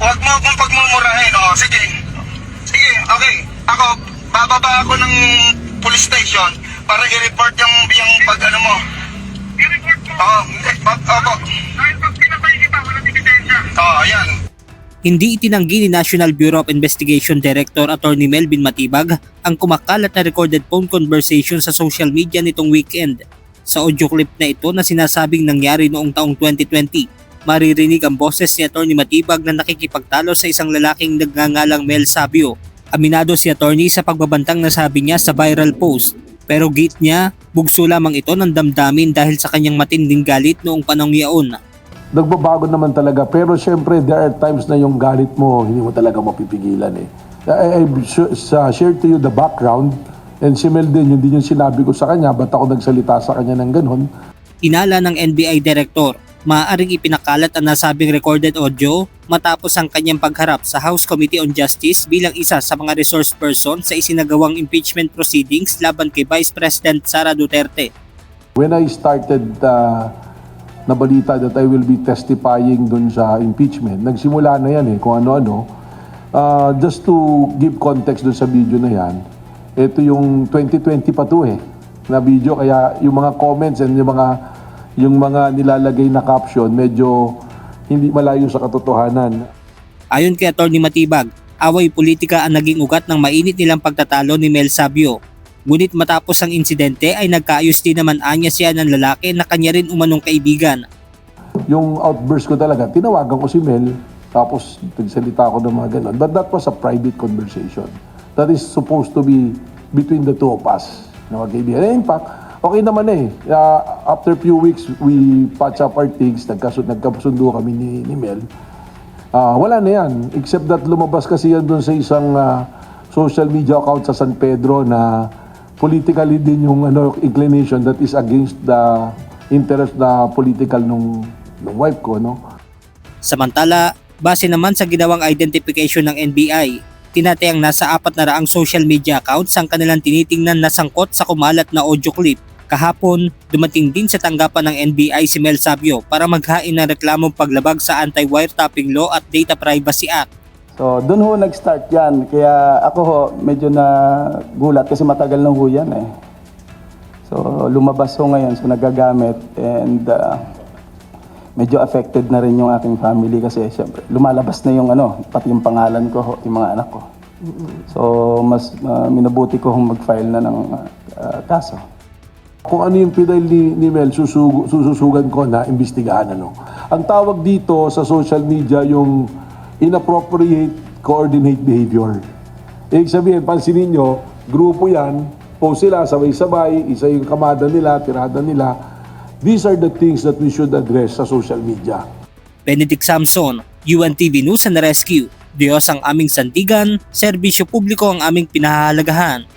Huwag mo akong pagmumurahin. O, sige. Sige, okay. Ako, bababa ako ng police station para i-report yung pag-ano mo. I-report mo? Oo, hindi. Opo. Dahil pag pinatay kita, walang ebidensya. Oo, ayan. Hindi itinanggi ni National Bureau of Investigation Director Attorney Melvin Matibag ang kumakalat na recorded phone conversation sa social media nitong weekend. Sa audio clip na ito na sinasabing nangyari noong taong 2020, maririnig ang boses ni Attorney Matibag na nakikipagtalo sa isang lalaking nagngangalang Mel Sabio. Aminado si Attorney sa pagbabantang nasabi niya sa viral post, pero gate niya, bugso lamang ito ng damdamin dahil sa kanyang matinding galit noong panahong yaon. Nagbabago naman talaga, pero syempre there are times na yung galit mo hindi mo talaga mapipigilan eh. I share to you the background, and si Mel din, yun din yung sinabi ko sa kanya, ba't ako nagsalita sa kanya ng ganun. Inala ng NBI Director, maaaring ipinakalat ang nasabing recorded audio matapos ang kanyang pagharap sa House Committee on Justice bilang isa sa mga resource person sa isinagawang impeachment proceedings laban kay Vice President Sara Duterte. When I started na balita that I will be testifying dun sa impeachment, nagsimula na yan eh, kung ano-ano. Just to give context dun sa video na yan, ito yung 2020 pa to eh, na video, kaya yung mga comments and yung mga nilalagay na caption, medyo hindi malayo sa katotohanan. Ayon kay Attorney Matibag, away politika ang naging ugat ng mainit nilang pagtatalo ni Mel Sabio. Ngunit matapos ang insidente ay nagkaayos din naman anya siya ng lalaki na kanya rin umanong kaibigan. Yung outburst ko talaga, tinawagan ko si Mel, tapos nagsalita ako ng mga ganon. But that was a private conversation. That is supposed to be between the two of us, na magkaibigan. In fact, okay naman eh. After few weeks, we patch up our things, nagkasundo kami ni Mel. Wala na yan, except that lumabas kasi yan doon sa isang social media account sa San Pedro na politically din yung inclination that is against the interest na political nung wife ko, no? Samantala, base naman sa ginawang identification ng NBI, tinatayang nasa 400 social media accounts ang kanilang tinitingnan na sangkot sa kumalat na audio clip. Kahapon, dumating din sa tanggapan ng NBI si Mel Sabio para maghain ng reklamong paglabag sa Anti-Wiretapping Law at Data Privacy Act. So, doon ho nag-start yan. Kaya ako ho, medyo nagulat kasi matagal na ho yan eh. So, lumabas ho ngayon, so nagagamit and medyo affected na rin yung aking family kasi syempre, lumalabas na yung pati yung pangalan ko ho, yung mga anak ko. So, mas minabuti ko hong mag-file na ng kaso. Kung ano yung pinal ni Mel, sususugan ko na imbestigahan. Ang tawag dito sa social media yung inappropriate coordinate behavior. Ibig sabihin, pansinin nyo, grupo yan, post sila, sabay-sabay, isa yung kamada nila, tirada nila. These are the things that we should address sa social media. Benedict Samson, UNTV News and Rescue. Diyos ang aming sandigan, serbisyo publiko ang aming pinahahalagahan.